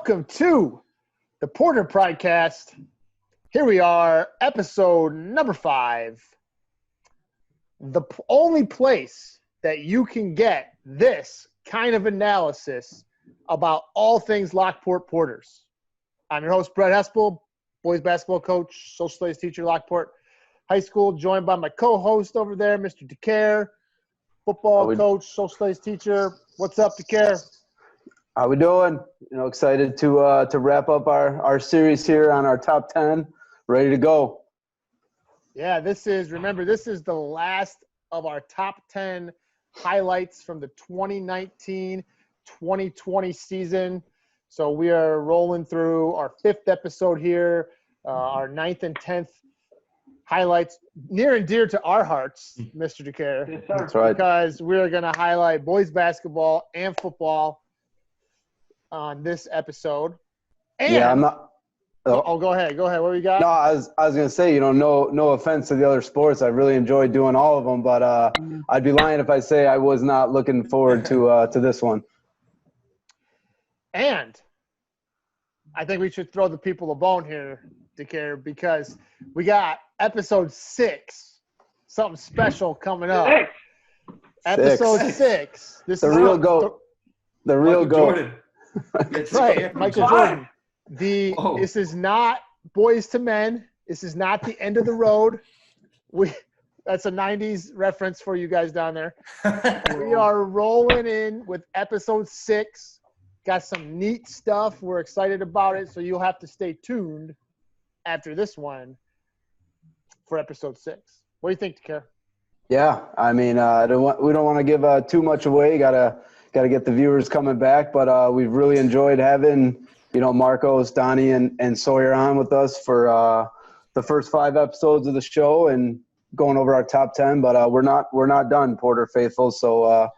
welcome to the Porter Pridecast. Here we are, episode number 5. The only place that you can get this kind of analysis about all things Lockport Porters. I'm your host, Brett Hespel, boys basketball coach, social studies teacher, Lockport High School, joined by my co-host over there, Mr. Decaire, football coach, social studies teacher. What's up, Decaire? How we doing? Excited to wrap up our series here on our top 10. Ready to go. Yeah, this is the last of our top 10 highlights from the 2019-2020 season. So we are rolling through our 5th episode here, our 9th and 10th highlights, near and dear to our hearts, Mr. Decaire. Yes, that's right. Because we're going to highlight boys basketball and football on this episode. And yeah, I'm not. Oh, go ahead. What do you got? No, I was gonna say, no offense to the other sports. I really enjoyed doing all of them, but I'd be lying if I say I was not looking forward to this one. And I think we should throw the people a bone here, Decaire, because we got episode 6, something special coming up. Episode 6. This the is real GOAT. The real GOAT. That's right, Michael Jordan. This is not Boys to Men. This is not the end of the road. That's a 90s reference for you guys down there. We are rolling in with episode 6. Got some neat stuff. We're excited about it, so you'll have to stay tuned after this one for episode 6. What do you think, Decaire? Yeah, I mean, we don't want to give too much away. Got to get the viewers coming back, but we've really enjoyed having Marcos, Donnie, and Sawyer on with us for the first 5 episodes of the show and going over our top 10. But we're not done, Porter faithful. So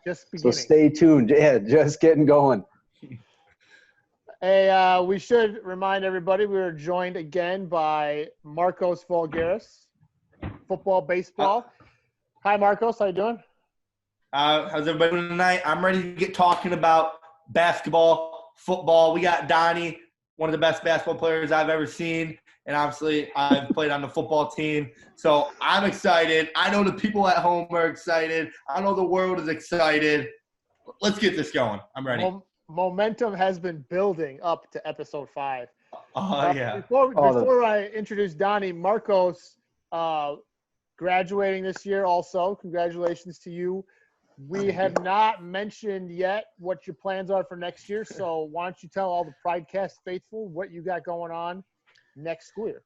stay tuned. Yeah, just getting going. Hey, we should remind everybody we are joined again by Marcos Vulgaris, football, baseball. Hi, Marcos. How you doing? How's everybody doing tonight? I'm ready to get talking about basketball, football. We got Donnie, one of the best basketball players I've ever seen. And obviously, I've played on the football team. So I'm excited. I know the people at home are excited. I know the world is excited. Let's get this going. I'm ready. Momentum has been building up to episode 5. Yeah. Before I introduce Donnie, Marcos graduating this year also. Congratulations to you. We have not mentioned yet what your plans are for next year, so why don't you tell all the Pridecast faithful what you got going on next school year?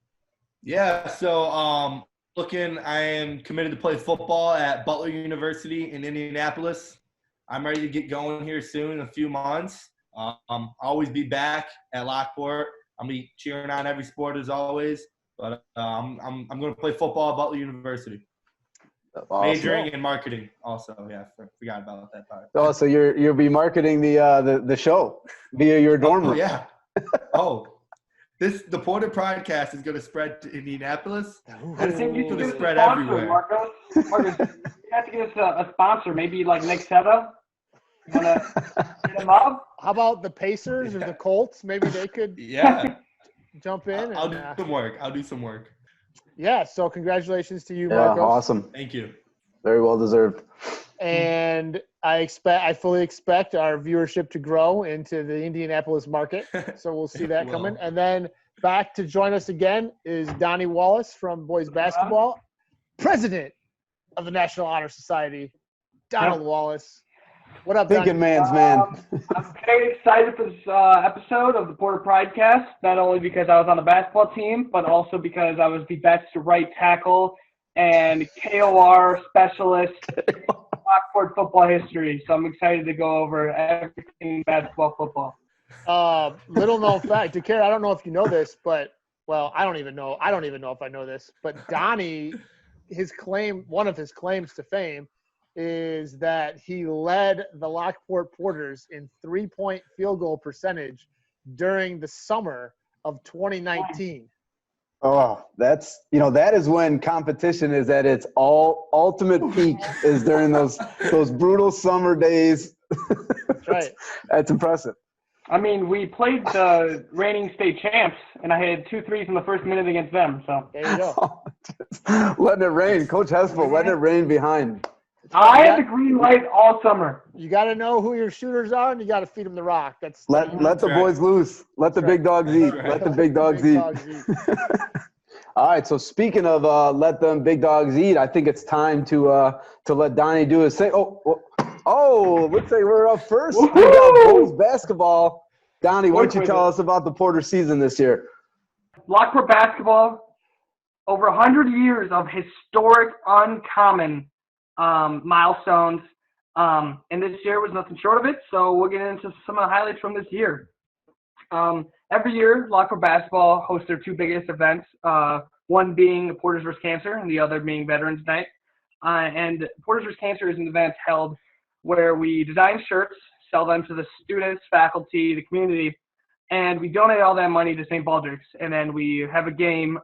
Yeah, so I am committed to play football at Butler University in Indianapolis. I'm ready to get going here soon in a few months. I'll always be back at Lockport. I'll be cheering on every sport as always, but I'm going to play football at Butler University. Awesome. Majoring in marketing also. Yeah, forgot about that part. Oh, so you'll be marketing the show via your dorm room. Yeah. The Porter Pridecast is going to spread to Indianapolis. I think you going should to spread sponsor, everywhere. Marcos, you have to get us a sponsor, maybe like Nick Seta. You want to hit him up? How about the Pacers or the Colts? Maybe they could jump in. I'll do some work. Yeah, so congratulations to you, Yeah, Marcos. awesome. Thank you. Very well deserved. And I fully expect our viewership to grow into the Indianapolis market. So we'll see that coming. And then back to join us again is Donnie Wallace from boys basketball, president of the National Honor Society, Donald Wallace. What up, Donnie? Thinking man's man. I'm very excited for this episode of the Porter Pridecast, not only because I was on the basketball team, but also because I was the best right tackle and KOR specialist in Lockport football history. So I'm excited to go over everything basketball, football. Little known fact, Decaire, I don't know if you know this, but I don't even know if I know this, but Donnie, one of his claims to fame is that he led the Lockport Porters in 3-point field goal percentage during the summer of 2019. Oh, that is when competition is at its ultimate peak, is during those brutal summer days. That's right. That's impressive. I mean, we played the reigning state champs, and I had 2 threes in the first minute against them. So There you go. Letting it rain. Coach Hespel, letting it rain behind. I had the green light all summer. You got to know who your shooters are, and you got to feed them the rock. Let the boys loose. Let the big dogs eat. Let the big dogs eat. All right. So speaking of let them big dogs eat, I think it's time to let Donnie do his thing. Oh, looks like we're up first. We got boys basketball. Donnie, why don't you tell us about the Porter season this year? Lockport basketball, over 100 years of historic, uncommon milestones. And this year was nothing short of it, so we'll get into some of the highlights from this year. Every year, Lockport basketball hosts their 2 biggest events, one being Porters vs. Cancer and the other being Veterans Night. And Porters vs. Cancer is an event held where we design shirts, sell them to the students, faculty, the community, and we donate all that money to St. Baldrick's. And then we have a game,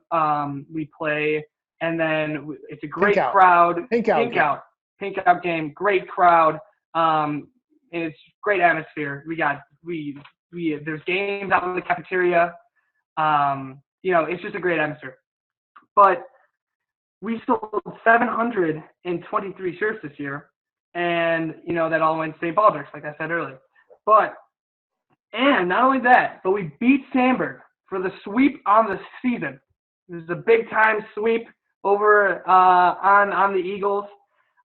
we play, and then it's a great crowd. Pink out game, great crowd. And it's great atmosphere. There's games out in the cafeteria. It's just a great atmosphere. But we sold 723 shirts this year, and that all went to St. Baldrick's, like I said earlier. And not only that, but we beat Sandburg for the sweep on the season. This is a big time sweep over on the Eagles.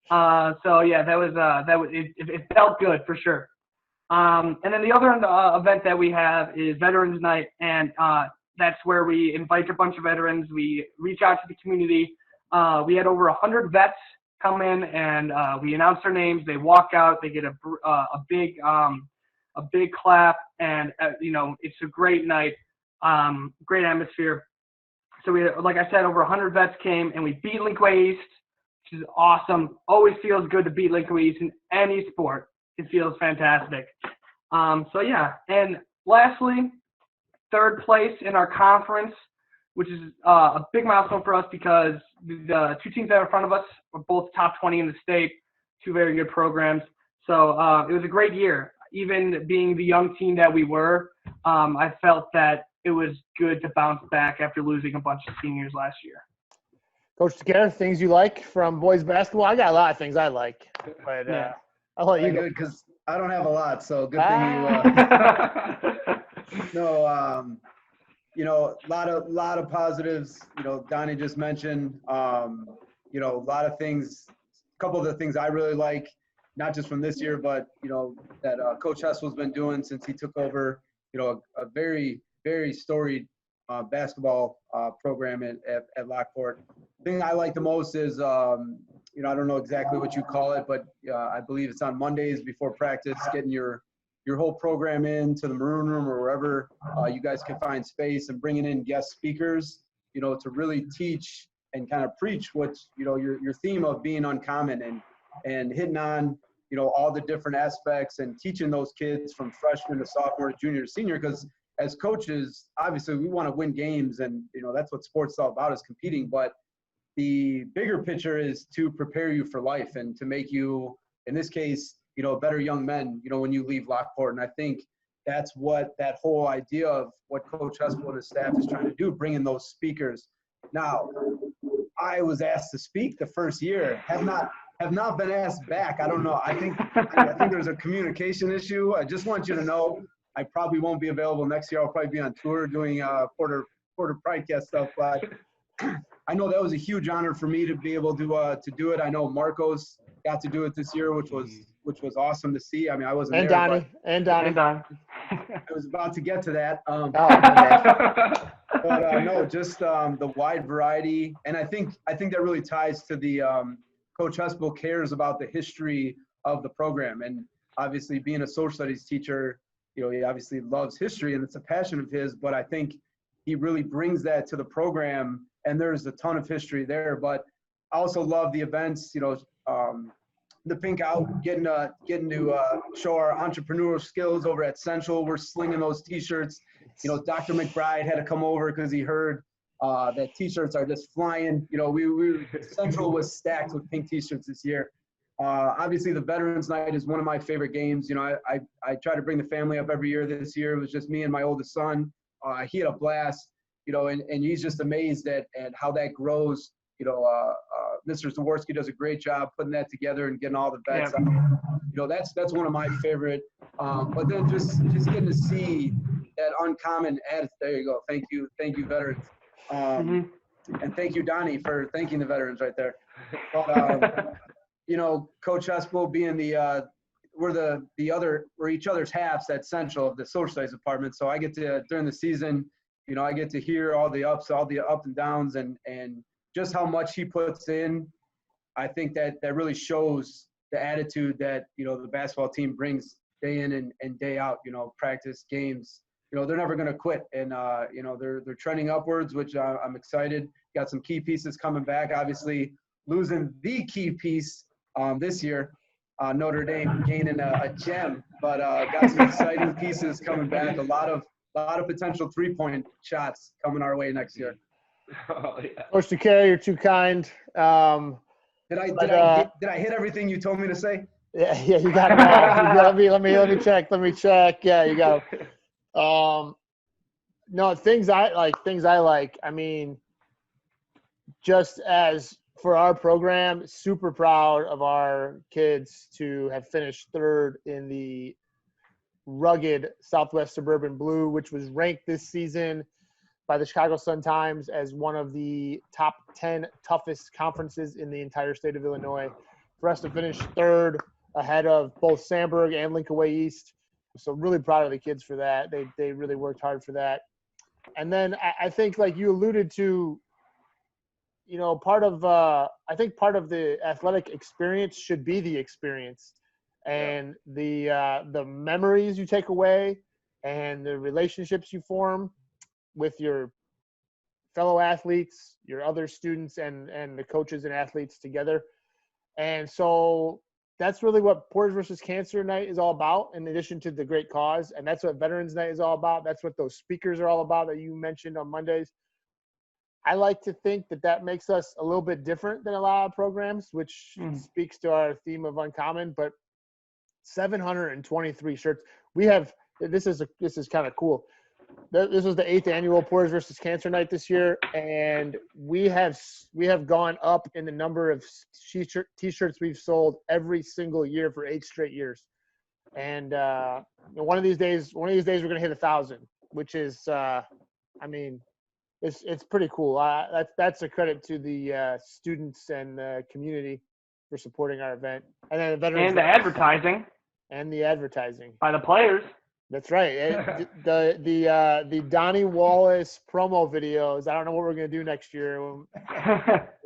So yeah, it felt good for sure. And then the other event that we have is Veterans Night, and that's where we invite a bunch of veterans. We reach out to the community. We had over 100 vets come in, and we announce their names. They walk out. They get a big clap, and it's a great night, great atmosphere. So we, like I said, over 100 vets came, and we beat Linkway East, which is awesome. Always feels good to beat Linkway East in any sport. It feels fantastic. So yeah, and lastly, 3rd place in our conference, which is a big milestone for us because the 2 teams that are in front of us are both top 20 in the state, 2 very good programs. So it was a great year. Even being the young team that we were, I felt that it was good to bounce back after losing a bunch of seniors last year. Coach Decaire, things you like from boys basketball? I got a lot of things I like, but I'll let you go. Good, because I don't have a lot, so good thing you. A lot of positives. Donnie just mentioned. A lot of things. A couple of the things I really like, not just from this year, but that Coach Hespel's been doing since he took over. A very, very storied basketball program at Lockport. The thing I like the most is, I don't know exactly what you call it, but I believe it's on Mondays before practice, getting your whole program into the Maroon Room or wherever you guys can find space, and bringing in guest speakers, to really teach and kind of preach what, your theme of being uncommon and hitting on, all the different aspects and teaching those kids from freshman to sophomore to junior to senior, because as coaches, obviously we want to win games, and that's what sports is all about, is competing. But the bigger picture is to prepare you for life and to make you, in this case, better young men, when you leave Lockport. And I think that's what that whole idea of what Coach Hespel and his staff is trying to do, bring in those speakers. Now, I was asked to speak the first year, have not been asked back. I don't know. I think there's a communication issue. I just want you to know I probably won't be available next year. I'll probably be on tour doing Porter Pridecast stuff. But I know that was a huge honor for me to be able to do it. I know Marcos got to do it this year, which was awesome to see. I mean, I wasn't there. Donnie. I was about to get to that. No, just the wide variety, and I think that really ties to the Coach Hespel cares about the history of the program, and obviously being a social studies teacher, he obviously loves history and it's a passion of his. But I think he really brings that to the program, and there's a ton of history there. But I also love the events, the pink out, getting to show our entrepreneurial skills over at Central. We're slinging those T-shirts. Dr. McBride had to come over because he heard that T-shirts are just flying. Central was stacked with pink T-shirts this year. Obviously, the Veterans Night is one of my favorite games. You know, I try to bring the family up every year. This year it was just me and my oldest son. He had a blast, you know, and he's just amazed at how that grows. You know, Mr. Zaworski does a great job putting that together and getting all the vets out. You know, that's one of my favorite. But then just getting to see that uncommon attitude. There you go. Thank you, veterans. And thank you, Donnie, for thanking the veterans right there. But, you know, Coach Hespel being we're each other's halves at Central of the social studies department. So I get to, during the season, you know, I get to hear all the ups and downs and just how much he puts in. I think that really shows the attitude that, you know, the basketball team brings day in and day out, you know, practice, games. You know, they're never going to quit. And, you know, they're trending upwards, which I'm excited. Got some key pieces coming back. Obviously, losing the key piece this year, Notre Dame gaining a gem, but got some exciting pieces coming back. A lot of potential 3-point shots coming our way next year. Oh, yeah. Coach Decaire, you're too kind. Did I hit everything you told me to say? Yeah, you got it all. let me check. Yeah, you got it. No, things I like. I mean, just as for our program, super proud of our kids to have finished third in the rugged Southwest Suburban Blue, which was ranked this season by the Chicago Sun-Times as one of the top 10 toughest conferences in the entire state of Illinois. For us to finish third ahead of both Sandburg and Linkaway East. So really proud of the kids for that. They really worked hard for that. And then I think, like you alluded to, you know, part of the athletic experience should be the experience and the memories you take away and the relationships you form with your fellow athletes, your other students, and the coaches and athletes together. And so that's really what Porters versus Cancer Night is all about, in addition to the great cause. And that's what Veterans Night is all about. That's what those speakers are all about that you mentioned on Mondays. I like to think that makes us a little bit different than a lot of programs, which speaks to our theme of uncommon. But 723 shirts. We have – this is kind of cool. This was the 8th annual Porters versus Cancer Night this year, and we have gone up in the number of T-shirts we've sold every single year for 8 straight years. And one of these days we're going to hit 1,000, which is, I mean, it's pretty cool. That's a credit to the students and the community for supporting our event, and then the advertising by the players. That's right. The Donnie Wallace promo videos. I don't know what we're going to do next year when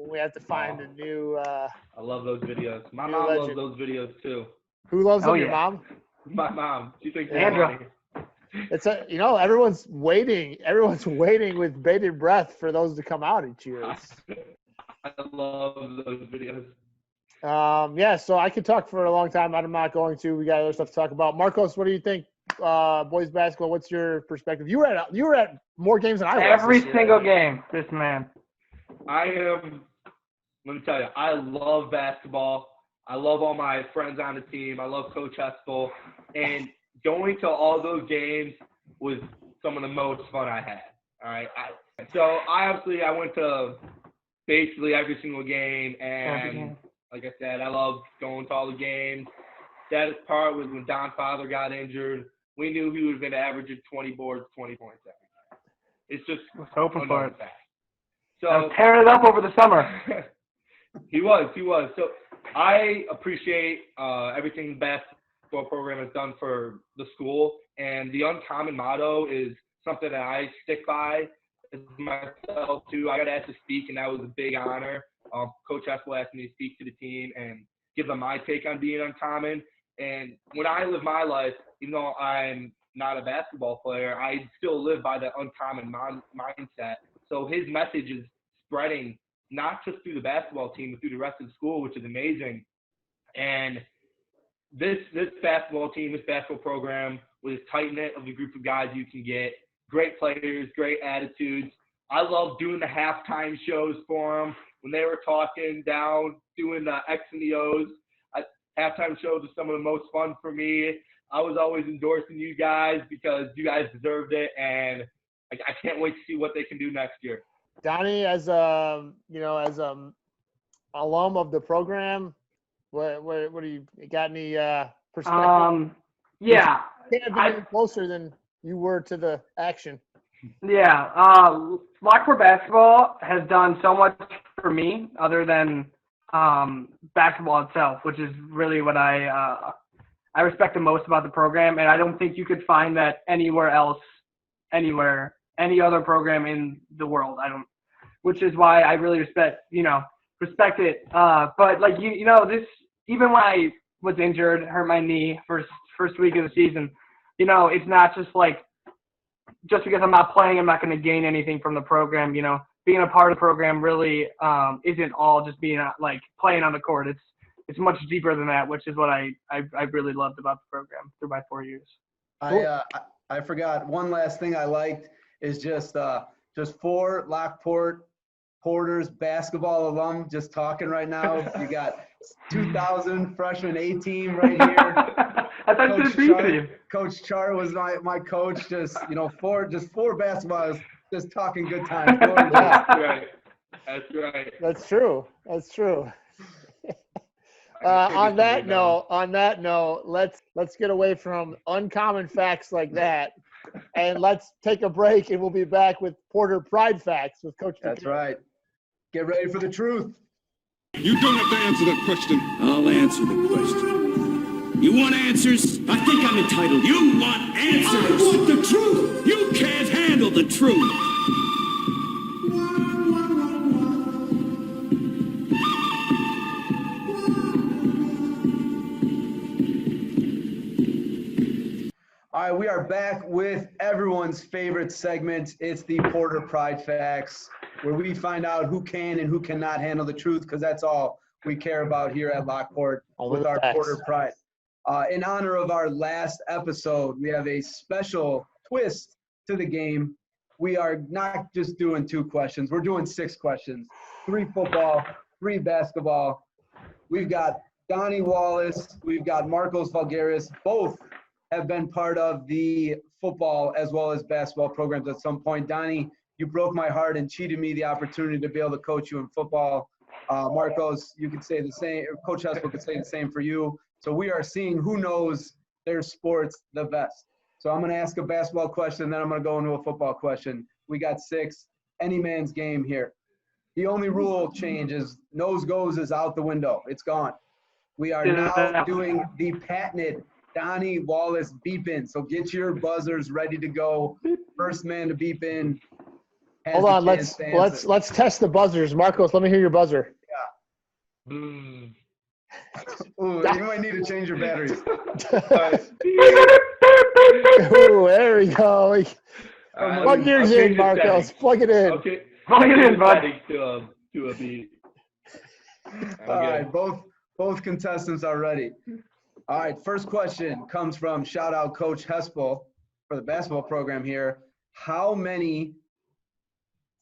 we have to find a new I love those videos. My mom loves those videos too. Who loves them? Yeah. Your mom? My mom. She thinks Andra. It's everyone's waiting with bated breath for those to come out each year. I love those videos. Yeah, so I could talk for a long time. I'm not going to. We got other stuff to talk about. Marcos, what do you think? Boys basketball, what's your perspective? You were at more games than I was. Every single game, this man. Let me tell you, I love basketball. I love all my friends on the team. I love Coach Hespel. And going to all those games was some of the most fun I had. All right. I went to basically every single game. And like I said, I love going to all the games. Saddest part was when Don's father got injured. We knew he was going to average 20 boards, 20 points every time. It's just I was hoping for it. Fact. So I was tearing it up over the summer. He was. So I appreciate everything the basketball program has done for the school. And the uncommon motto is something that I stick by as myself, too. I got asked to speak, and that was a big honor. Coach Hespel asked me to speak to the team and give them my take on being uncommon. And when I live my life, even though I'm not a basketball player, I still live by the uncommon mindset. So his message is spreading not just through the basketball team, but through the rest of the school, which is amazing. And this basketball team, this basketball program, with as tight-knit of a group of guys you can get, great players, great attitudes. I love doing the halftime shows for them when they were talking down, doing the X and the O's. halftime shows are some of the most fun for me. I was always endorsing you guys because you guys deserved it, and I can't wait to see what they can do next year. Donnie, as as alum of the program, what do you got any perspective? Yeah. You can't have been any closer than you were to the action. Yeah. Lockport basketball has done so much for me other than basketball itself, which is really what I respect the most about the program. And I don't think you could find that anywhere else, any other program in the world. Which is why I really respect it. But like, this, even when I was injured, hurt my knee first week of the season, it's not just like, just because I'm not playing, I'm not going to gain anything from the program. Being a part of the program really isn't all just being like playing on the court. It's much deeper than that, which is what I really loved about the program through my 4 years. I forgot one last thing I liked is just 4 Lockport Porters basketball alum just talking right now. You got 2000 freshman A team right here. I thought you said B team. Coach Char was my coach. Just 4 basketballs just talking good times. That's right. That's true. On that note, let's get away from uncommon facts like that, and let's take a break, and we'll be back with Porter Pride Facts with Coach Decaire. That's right. Get ready for the truth. You don't have to answer that question. I'll answer the question. You want answers? I think I'm entitled. You want answers? I want the truth. You can't handle the truth. All right, we are back with everyone's favorite segment. It's the Porter Pride Facts, where we find out who can and who cannot handle the truth, because that's all we care about here at Lockport with our Porter Pride. In honor of our last episode, we have a special twist to the game. We are not just doing 2 questions. We're doing 6 questions, 3 football, 3 basketball. We've got Donnie Wallace. We've got Marcos Vulgaris. Both have been part of the football as well as basketball programs at some point. Donnie, you broke my heart and cheated me the opportunity to be able to coach you in football. Marcos, you could say the same. Coach Hespel could say the same for you. So we are seeing who knows their sports the best. So I'm going to ask a basketball question, then I'm going to go into a football question. We got 6. Any man's game here. The only rule change is nose goes is out the window. It's gone. We are now doing the patented Donnie Wallace beep in. So get your buzzers ready to go. First man to beep in. Hold on, let's test the buzzers. Marcos, let me hear your buzzer. Yeah. Ooh, you might need to change your batteries. Ooh, there we go. Plug yours in, Marcos. Plug it in. Okay. Plug it in, bud. To a beat. All right, both contestants are ready. All right, first question comes from shout out Coach Hespel for the basketball program here. How many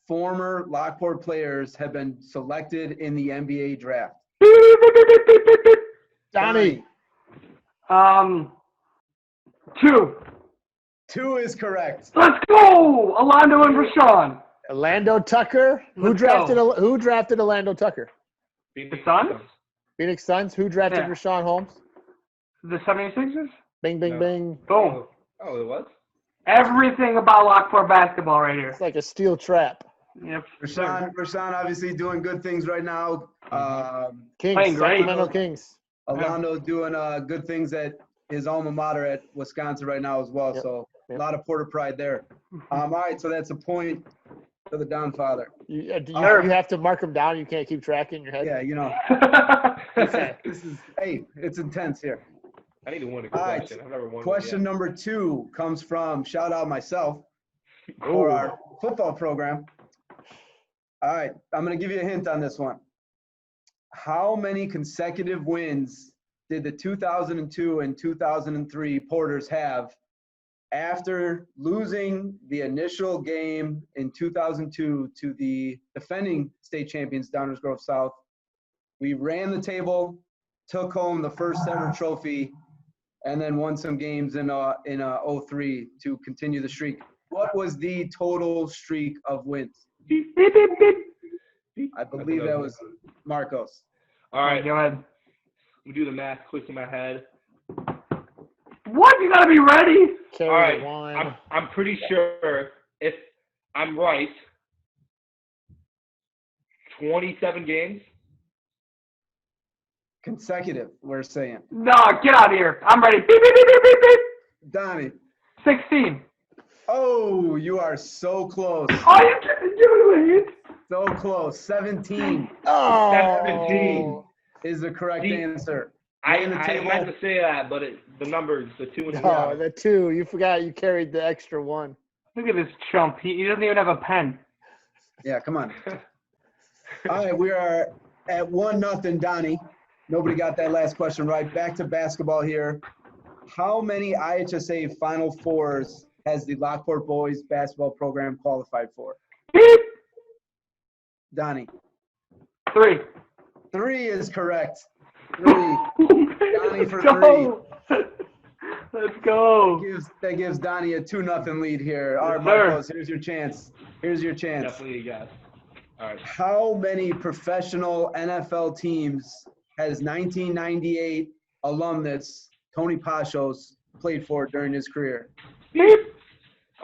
former Lockport players have been selected in the NBA draft? Donnie. 2. 2 is correct. Let's go, Orlando and Rashawn. Orlando Tucker. Who drafted Orlando Tucker? The Suns? Phoenix Suns. Who drafted Rashawn Holmes? The 76ers? Bing, bing, bing. Boom. Oh, it was? Everything about Lockport basketball right here. It's like a steel trap. Yep. Rashawn obviously doing good things right now. Kings, Playing great. Sacramento Kings. Orlando doing good things at his alma mater at Wisconsin right now as well. Yep. So a lot of Porter pride there. All right, so that's a point to the Don father. You have to mark them down. You can't keep track in your head. Yeah, it's intense here. I need to win a question. I've never won. Question number 2 comes from shout out myself for our football program. All right, I'm going to give you a hint on this one. How many consecutive wins did the 2002 and 2003 Porters have after losing the initial game in 2002 to the defending state champions, Downers Grove South? We ran the table took home the first ever trophy, and then won some games in 03 to continue the streak. What was the total streak of wins? I believe that was Marcos. All right. Go ahead. We do the math quick in my head. What? You gotta be ready. Carry All right. one. I'm pretty sure if I'm right, 27 games. Consecutive, we're saying. No, get out of here. I'm ready. Beep, beep, beep, beep, beep, beep. Donnie. 16. Oh, you are so close. Oh, you can't do it. So close. 17 Oh. 17 is the correct answer. I On the table. meant to say that, but the numbers, the 2 and 3. No, the 2. You forgot you carried the extra 1. Look at this chump. He doesn't even have a pen. Yeah, come on. All right, we are at 1-0, Donnie. Nobody got that last question right. Back to basketball here. How many IHSA Final Fours has the Lockport Boys basketball program qualified for? Beep. Donnie. 3. 3 is correct. 3. Donnie for 3. Let's go. That gives Donnie a 2-0 lead here. All right, Yes, sir. Marcos, here's your chance. Here's your chance. Definitely a guess. All right. How many professional NFL teams has 1998 alumnus Tony Pashos played for during his career? Beep.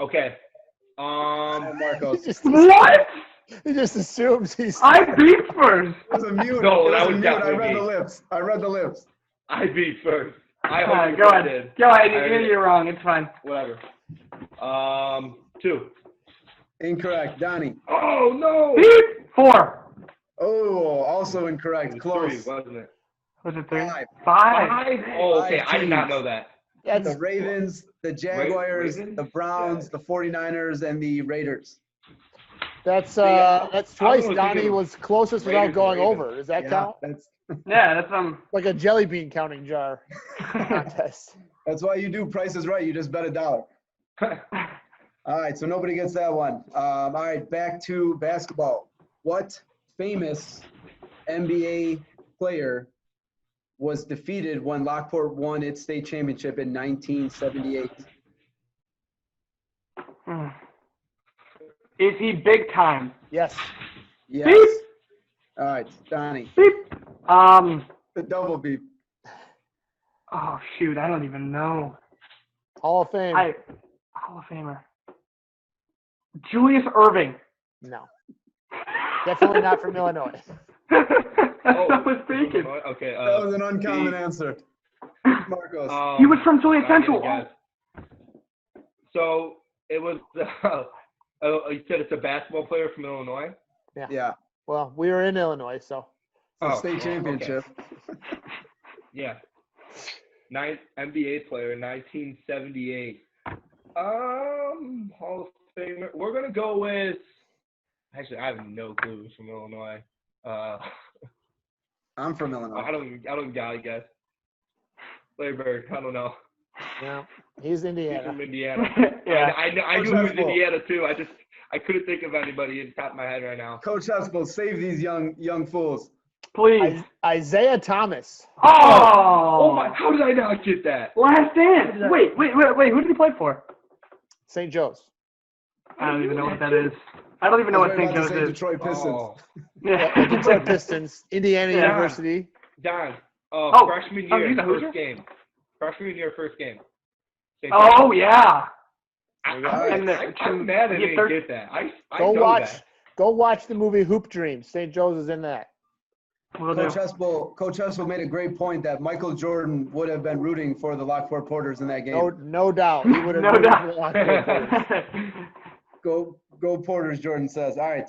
Okay. Marcos. What? He just assumes he's. I beat first. It was a mute. No, It that was a was mute. I definitely read me. the lips. I read the lips. I beat first. I All right, hope go I ahead. did. Go ahead. I heard You're wrong. It's fine. Whatever. 2. Incorrect. Donnie. Oh no. Beep. 4. Oh, also incorrect. It was Close. 3, wasn't it? Was it 3? 5. 5. Oh, okay. 5 I did not teams. know that. That's The Ravens, the Jaguars, Ravens? the Browns, Yeah. the 49ers, and the Raiders. that's I twice was Donnie thinking was closest Raiders without and going Ravens. over. Does that Yeah, count? Yeah, that's Like a jelly bean counting jar contest. that's why you do Price is Right. You just bet $1. All right, so nobody gets that one. All right, back to basketball. What famous NBA player was defeated when Lockport won its state championship in 1978? Is he big time? Yes. Yes. Beep. All right, Donnie. Beep. The double beep. Oh shoot, I don't even know. Hall of Fame. Hall of Famer. Julius Irving. No. Definitely not from Illinois. That's what I was thinking. Okay. That was an uncommon answer. Marcos. He was from Julius I gotta Central. guess. So it was. You said it's a basketball player from Illinois. Yeah. Well, we were in Illinois, so. The Oh, state okay. championship. Yeah. NBA player, 1978. Hall of Famer. We're gonna go with. Actually, I have no clue who's from Illinois. I'm from Illinois. I don't got it, guess. Larry Bird. I don't know. Yeah. He's He's Indiana. from Indiana. Yeah. I knew he was Indiana too. I couldn't think of anybody in the top of my head right now. Coach Hespel, save these young fools. Please. Isaiah Thomas. Oh my! How did I not get that? Last Dance. Wait. Who did he play for? St. Joe's. I don't even know what that is. I don't even know what St. Joe's is. Detroit Pistons. Oh, Yeah, Detroit Pistons. Indiana Yeah. University. Don. Oh, Freshman oh, year, he's a Hoosier? first game. Freshman year, first game. Oh yeah. I'm And mad I he didn't third- get that. I Go know watch. that. Go watch the movie Hoop Dreams. St. Joe's is in that. Will do. Coach Hespel made a great point that Michael Jordan would have been rooting for the Lockport Porters in that game. No doubt. He would have No rooted doubt. for the Lockport Porters. Go Porters, Jordan says. All right.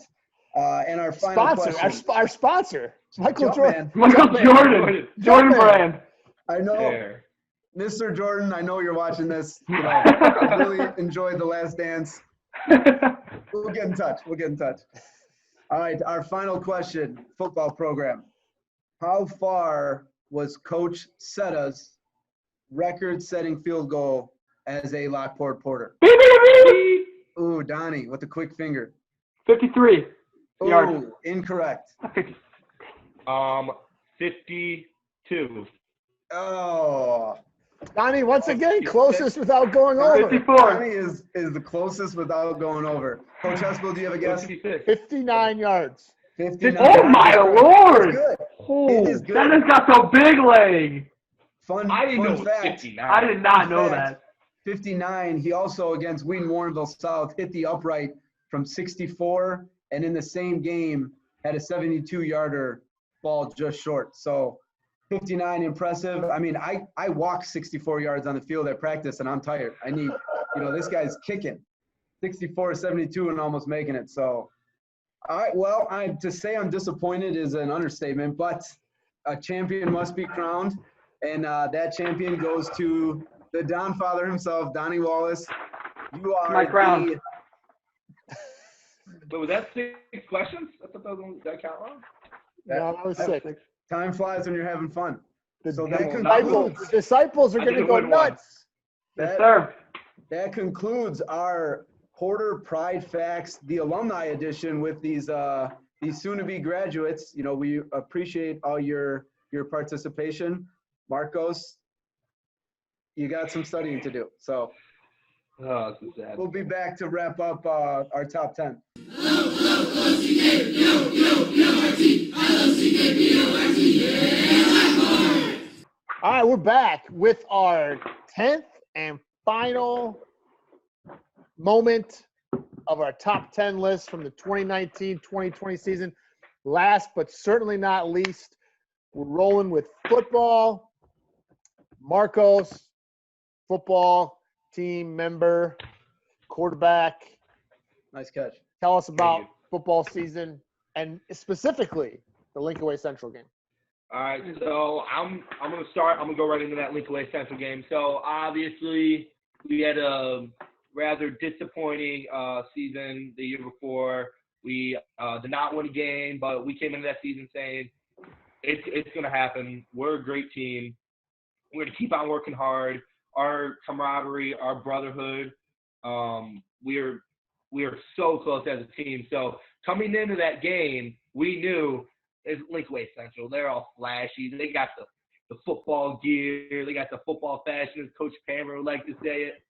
And our final Sponsor. question. Our sponsor. Michael Jumpman. Jordan. Michael Jordan. Jordan Jumpman. brand. I know, There. Mr. Jordan, I know you're watching this. You know, I really enjoyed The Last Dance. We'll get in touch. All right, our final question, football program. How far was Coach Setta's record-setting field goal as a Lockport Porter? Beep, beep, beep. Ooh, Donnie with the quick finger. 53 yards. Ooh, incorrect. 50. 54. 2. Oh, Donnie, once again, closest without going over. 54. Donnie is the closest without going over. Coach Hespel, do you have a guess? 56. 59 yards. 59. Oh my Lord! It's good. Oh, It is good. that has got some big leg. Fun I didn't know fun it was fact. 59. I did not Fun know fact, that. 59. He also against Wheaton Warrenville South hit the upright from 64, and in the same game had a 72-yarder ball just short. So 59, impressive. I mean, I walk 64 yards on the field at practice, and I'm tired. I need, this guy's kicking 64, 72, and almost making it. So, all right. Well, to say I'm disappointed is an understatement, but a champion must be crowned, and that champion goes to the Don Father himself, Donnie Wallace. You are My crown. But was that 6 questions? I thought that was only, did I count wrong? No, that was 6. Time flies when you're having fun. The So that disciples are I going to didn't go win one. nuts. Yes, sir. That concludes our Porter Pride Facts, the alumni edition with these soon-to-be graduates. We appreciate all your participation. Marcos, you got some studying to do. So Oh, this is sad. we'll be back to wrap up our top 10. All right, we're back with our 10th and final moment of our top 10 list from the 2019-2020 season. Last but certainly not least, we're rolling with football. Marcos, football team member, quarterback. Nice catch. Tell us about football season and specifically the Lincoln Way Central game. All right, so I'm going to start. I'm going to go right into that Lincoln Way Central game. So, obviously, we had a rather disappointing season the year before. We did not win a game, but we came into that season saying it's going to happen. We're a great team. We're going to keep on working hard. Our camaraderie, our brotherhood, we are so close as a team. So, coming into that game, we knew it's Lincoln Way Central. They're all flashy. They got the football gear. They got the football fashion, as Coach Pammer would like to say it.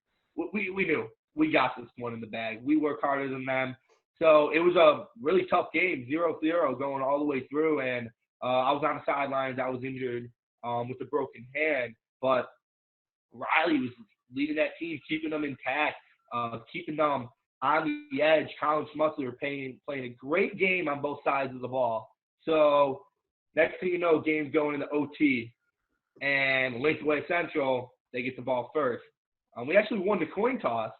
We knew. We got this one in the bag. We work harder than them. So it was a really tough game, 0-0 going all the way through. And I was on the sidelines. I was injured with a broken hand. But Riley was leading that team, keeping them intact, keeping them on the edge. Colin Schmutzler playing a great game on both sides of the ball. So next thing you know, game's going into OT, and Lincoln Way Central, they get the ball first. We actually won the coin toss,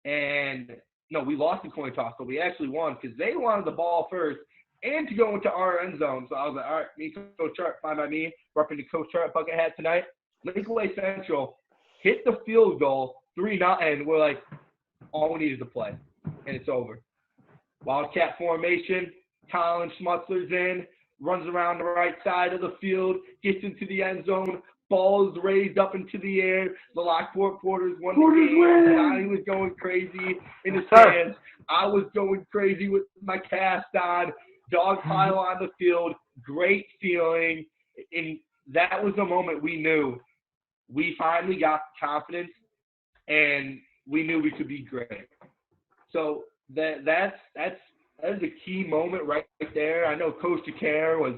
and no, we lost the coin toss, but we actually won because they wanted the ball first and to go into our end zone. So I was like, all right, me, Coach Hart, fine by me. Repping the Coach Hart bucket hat tonight. Lincoln Way Central hit the field goal, 3-0. We're like, all we need is to play, and it's over. Wildcat formation. Colin Schmutzler's in, runs around the right side of the field, gets into the end zone, ball is raised up into the air. The Lockport Porters won the game. Donnie was going crazy in the stands. I was going crazy with my cast on. Dog pile on the field. Great feeling. And that was the moment we knew we finally got confidence and we knew we could be great. So that's a key moment right there. I know Coach Decaire was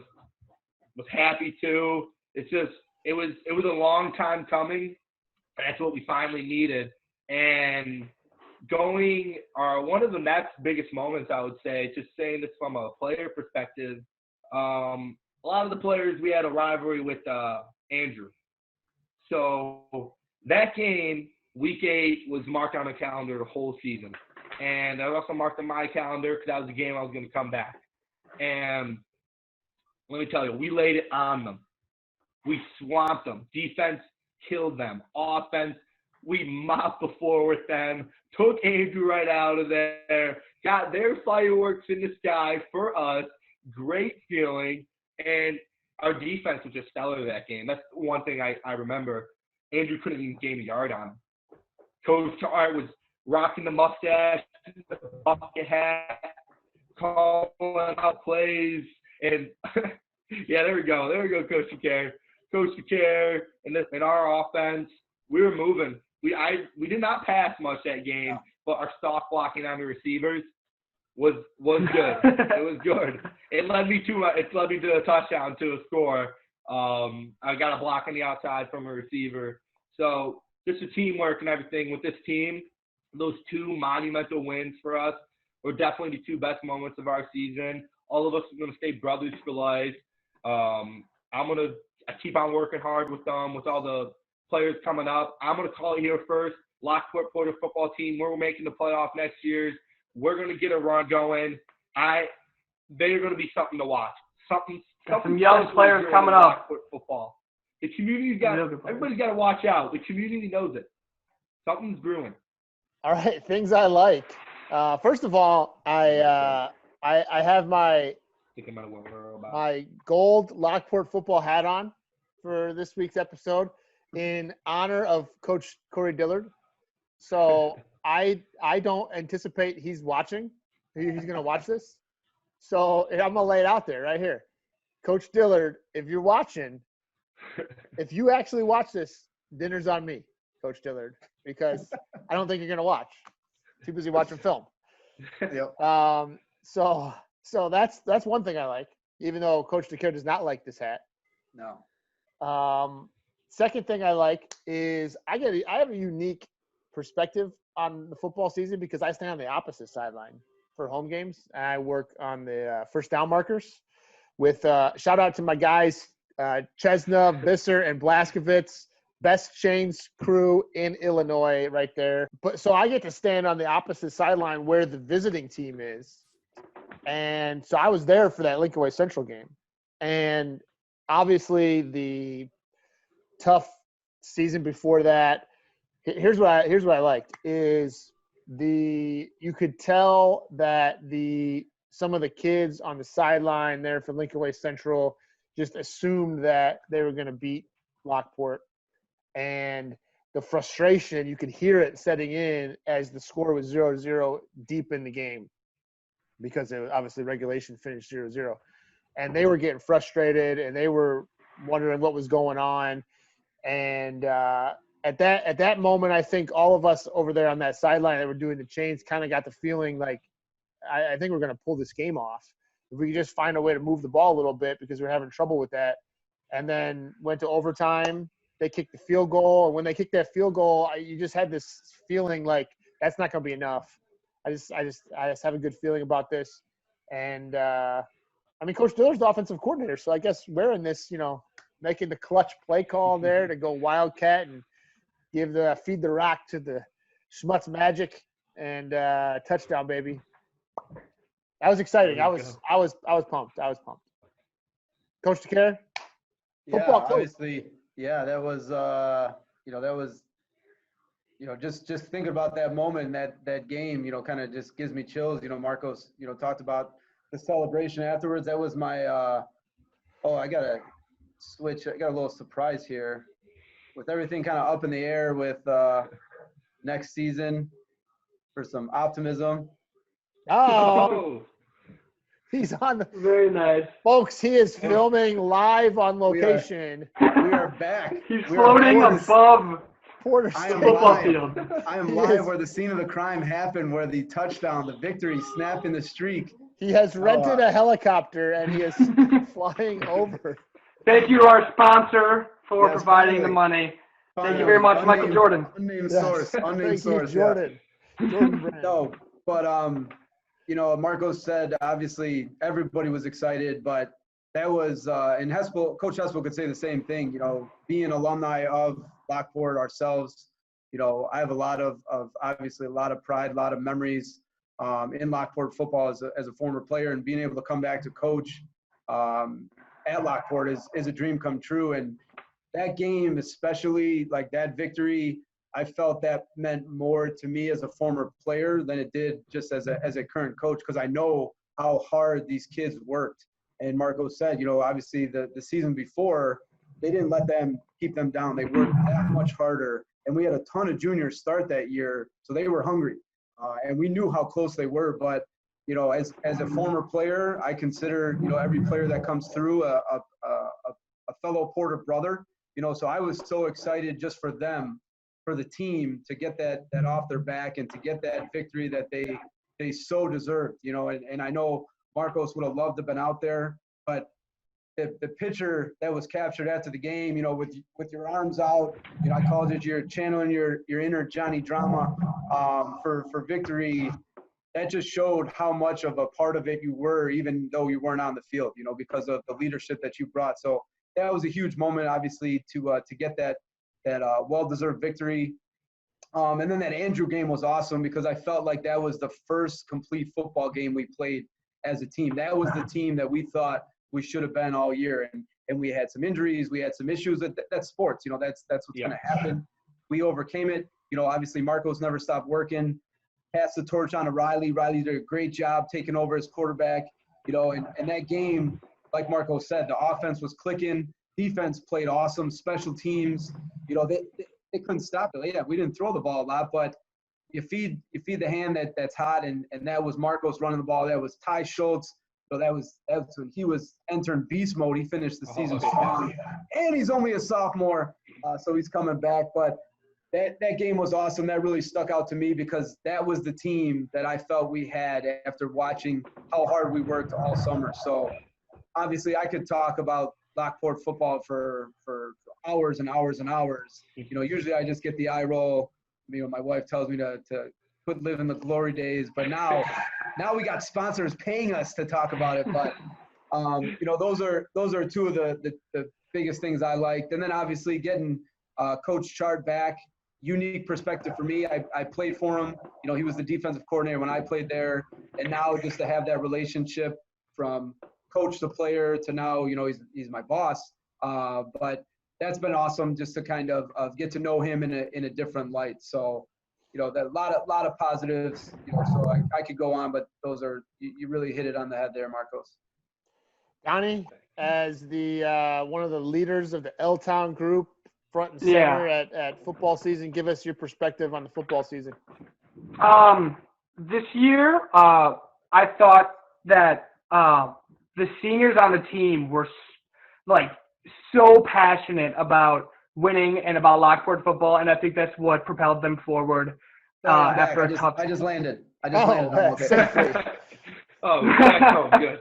happy too. It's just it was a long time coming. That's what we finally needed. And one of the next biggest moments, I would say, just saying this from a player perspective, a lot of the players, we had a rivalry with Andrew. So that game, week 8, was marked on the calendar the whole season. And I also marked on my calendar because that was the game I was going to come back. And let me tell you, we laid it on them. We swamped them. Defense killed them. Offense, we mopped the floor with them. Took Andrew right out of there. Got their fireworks in the sky for us. Great feeling. And our defense was just stellar that game. That's one thing I remember. Andrew couldn't even gain a yard on him. Coach Hart was rocking the mustache, the bucket hat, calling out plays, and yeah, there we go, Coach Decaire. Coach Decaire and our offense, we were moving. We did not pass much that game, but our soft blocking on the receivers was good. It was good. It led me to a touchdown, to a score. I got a block on the outside from a receiver. So just the teamwork and everything with this team, those two monumental wins for us were definitely the two best moments of our season. All of us are going to stay brothers for life. I keep on working hard with them, with all the players coming up. I'm going to call it here first. Lockport Porter football team, we're making the playoff next year. We're going to get a run going. They're going to be something to watch. Some young players coming up. Lockport football. The community's everybody's got to watch out. The community knows it. Something's brewing. All right, things I like. First of all, I have my gold Lockport football hat on for this week's episode in honor of Coach Corey Dillard. So I don't anticipate he's watching. He's going to watch this. So I'm going to lay it out there right here. Coach Dillard, if you're watching, if you actually watch this, dinner's on me, Coach Dillard, because I don't think you're going to watch. Too busy watching film. Yep. So that's one thing I like, even though Coach Decaire does not like this hat. No. Second thing I like is I have a unique perspective on the football season because I stand on the opposite sideline for home games. And I work on the first down markers with shout out to my guys, Chesna, Visser, and Blaskovitz, best chains crew in Illinois right there. But so I get to stand on the opposite sideline where the visiting team is. And so I was there for that Lincoln Way Central game. And obviously the tough season before that, here's what I liked is you could tell that some of the kids on the sideline there for Lincoln Way Central just assumed that they were going to beat Lockport. And the frustration, you could hear it setting in as the score was 0-0 deep in the game because it was obviously regulation finished 0-0. And they were getting frustrated and they were wondering what was going on. And at that moment, I think all of us over there on that sideline that were doing the chains kind of got the feeling like, I think we're going to pull this game off. If we could just find a way to move the ball a little bit because we're having trouble with that. And then went to overtime. They kicked the field goal. And when they kicked that field goal, you just had this feeling like that's not going to be enough. I just have a good feeling about this. And, Coach Diller's the offensive coordinator. So I guess we're in this, making the clutch play call there to go Wildcat and feed the rock to the Schmutz Magic and touchdown, baby. That was exciting. I was pumped. Coach Decaire, football coach. Obviously, that was just thinking about that moment, that game, kind of just gives me chills. Marcos, talked about the celebration afterwards. That was my I gotta switch. I got a little surprise here with everything kind of up in the air with next season for some optimism. Oh, he's on the very nice, folks. He is filming live on location. We are back. He's floating above Porter football field. I am live where the scene of the crime happened, where the touchdown, the victory, snapping the streak. He has rented a helicopter and he is flying over. Thank you to our sponsor for providing the money. Thank you very much, Michael Jordan. Unnamed source. Jordan. Jordan No, but Marcos said obviously everybody was excited, but that was and Coach Hespel could say the same thing. Being alumni of Lockport ourselves, I have a lot of obviously a lot of pride, a lot of memories in Lockport football as a former player, and being able to come back to coach at Lockport is a dream come true. And that game, especially like that victory, I felt that meant more to me as a former player than it did just as a current coach, because I know how hard these kids worked. And Marco said, obviously the season before, they didn't let them keep them down. They worked that much harder. And we had a ton of juniors start that year, so they were hungry. And we knew how close they were. But, as a former player, I consider, every player that comes through a fellow Porter brother, so I was so excited just for them, for the team to get that off their back and to get that victory that they so deserved, and I know Marcos would have loved to have been out there, but the picture that was captured after the game, with your arms out, I called it, you're channeling your inner Johnny Drama for victory. That just showed how much of a part of it you were, even though you weren't on the field, because of the leadership that you brought. So that was a huge moment, obviously, to get that well-deserved victory. And then that Andrew game was awesome because I felt like that was the first complete football game we played as a team. That was the team that we thought we should have been all year. And we had some injuries. We had some issues. That's sports. That's what's going to happen. We overcame it. Obviously, Marcos never stopped working. Passed the torch on to Riley. Riley did a great job taking over as quarterback, and that game, like Marco said, the offense was clicking. Defense played awesome. Special teams, they couldn't stop it. Yeah, we didn't throw the ball a lot, but you feed the hand that's hot, and that was Marcos running the ball. That was Ty Schultz. So that was when he was entering beast mode. He finished the season strong, and he's only a sophomore, so he's coming back. But that game was awesome. That really stuck out to me because that was the team that I felt we had after watching how hard we worked all summer. So obviously I could talk about Lockport football for hours and hours and hours. Usually I just get the eye roll. My wife tells me to quit living the glory days, but now we got sponsors paying us to talk about it. But those are two of the biggest things I liked. And then obviously getting Coach Chart back. Unique perspective for me. I played for him. He was the defensive coordinator when I played there. And now just to have that relationship from coach to player to now, he's my boss. But that's been awesome just to kind of get to know him in a different light. So, that a lot of positives, so I could go on, but those are, you really hit it on the head there, Marcos. Donnie, as the one of the leaders of the L-Town group, front and center at football season, give us your perspective on the football season. This year, I thought that the seniors on the team were so passionate about winning and about Lockport football, and I think that's what propelled them forward. After I just landed. I'm okay. Safely. Good.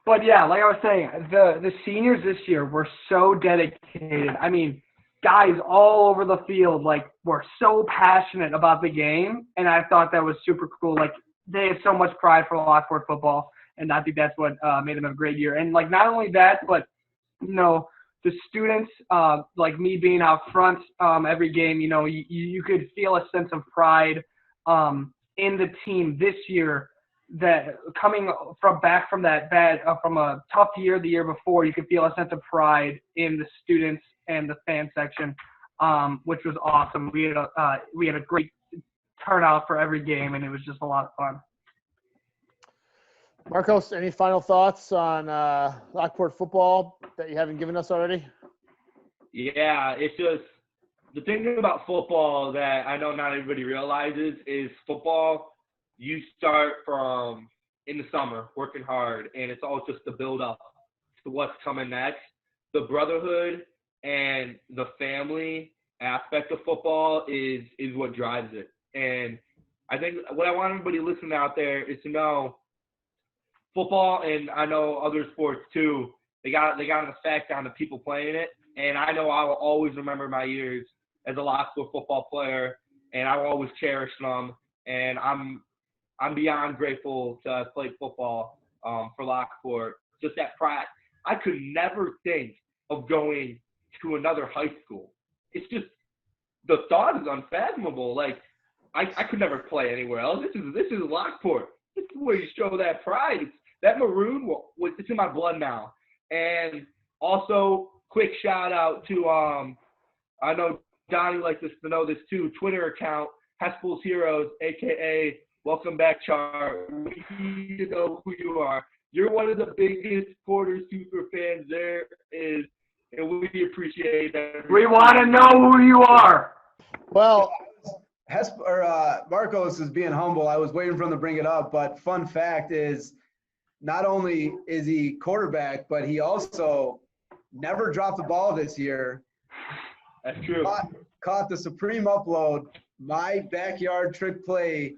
But yeah, like I was saying, the seniors this year were so dedicated. I mean, guys all over the field were so passionate about the game, and I thought that was super cool. They had so much pride for Lockport football, and I think that's what made them have a great year. And not only that, but the students, me being out front every game, you could feel a sense of pride in the team this year. That coming back from that from a tough year the year before, you could feel a sense of pride in the students and the fan section, which was awesome. We had a great turnout for every game, and it was just a lot of fun. Marcos, any final thoughts on Lockport football that you haven't given us already? Yeah, it's just the thing about football that I know not everybody realizes is football. You start from in the summer working hard, and it's all just the build up to what's coming next. The brotherhood and the family aspect of football is what drives it. And I think what I want everybody listening out there is to know football, and I know other sports too, they got an effect on the people playing it. And I know I will always remember my years as a Lockport football player, and I will always cherish them. And I'm beyond grateful to have played football for Lockport. Just that pride. I could never think of going to another high school. It's just the thought is unfathomable. I could never play anywhere else. This is Lockport. This is where you show that pride. That maroon, it's in my blood now. And also, quick shout out to I know Donnie likes us to know this too. Twitter account Hespel's Heroes, aka Welcome Back Char. We need to know who you are. You're one of the biggest Porter super fans there is, and we appreciate that. We want to know who you are. Well, Marcos is being humble. I was waiting for him to bring it up, but fun fact is, not only is he quarterback, but he also never dropped the ball this year. That's true. Caught the supreme upload, my backyard trick play,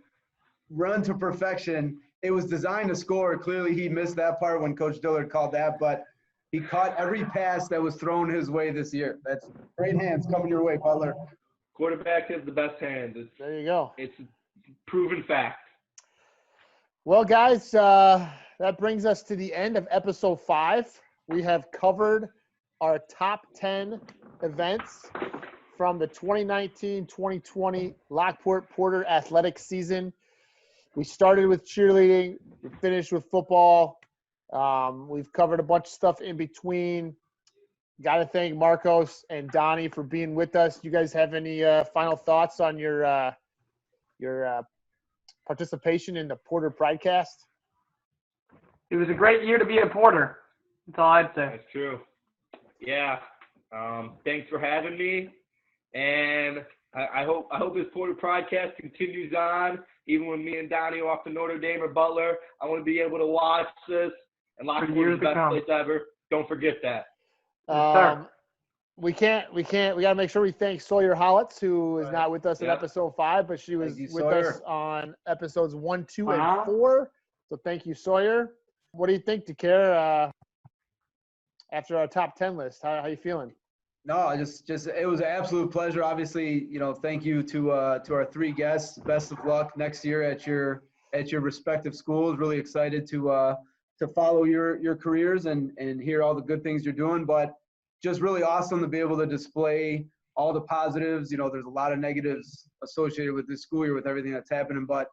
run to perfection. It was designed to score. Clearly he missed that part when Coach Dillard called that, but he caught every pass that was thrown his way this year. That's great hands coming your way, Butler. Quarterback has the best hands. There you go. It's proven fact. Well, guys, that brings us to the end of episode 5. We have covered our top 10 events from the 2019-2020 Lockport Porter Athletics season. We started with cheerleading. We finished with football. We've covered a bunch of stuff in between. Got to thank Marcos and Donnie for being with us. You guys have any final thoughts on your participation in the Porter Pridecast? It was a great year to be a Porter. That's all I'd say. That's true. Yeah. Thanks for having me. And I hope this Porter Pridecast continues on. Even when me and Donnie are off to Notre Dame or Butler, I want to be able to watch this. And Lockport is the best place ever. Don't forget that. We got to make sure we thank Sawyer Hollitz, who is not with us in episode 5, but she was with us on episodes 1, 2, and 4. So thank you, Sawyer. What do you think, Decaire, after our top 10 list? How you feeling? No, just it was an absolute pleasure. Obviously, thank you to our 3 guests. Best of luck next year at your respective schools. Really excited to follow your careers and hear all the good things you're doing. But just really awesome to be able to display all the positives. There's a lot of negatives associated with this school year with everything that's happening, but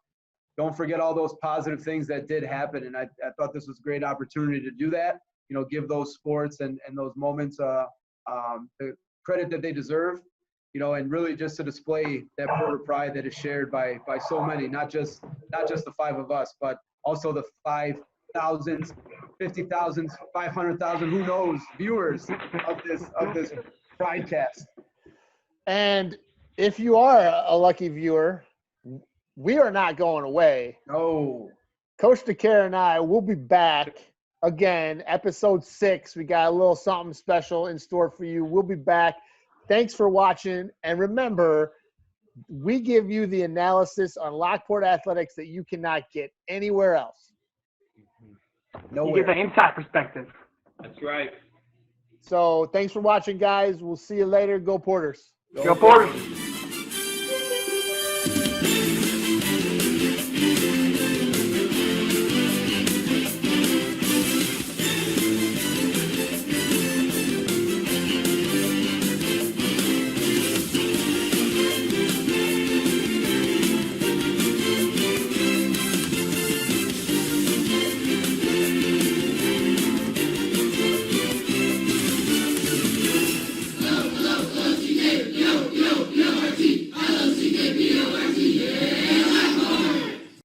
don't forget all those positive things that did happen. And I thought this was a great opportunity to do that. Give those sports and those moments the credit that they deserve, and really just to display that Porter pride that is shared by so many, not just the 5 of us, but also the 5,000, 50,000, 500,000, who knows, viewers of this Pridecast. And if you are a lucky viewer, we are not going away. No. Coach Decaire and I will be back again, episode 6. We got a little something special in store for you. We'll be back. Thanks for watching. And remember, we give you the analysis on Lockport Athletics that you cannot get anywhere else. You get the inside perspective. That's right. So thanks for watching, guys. We'll see you later. Go Porters. Go Porters.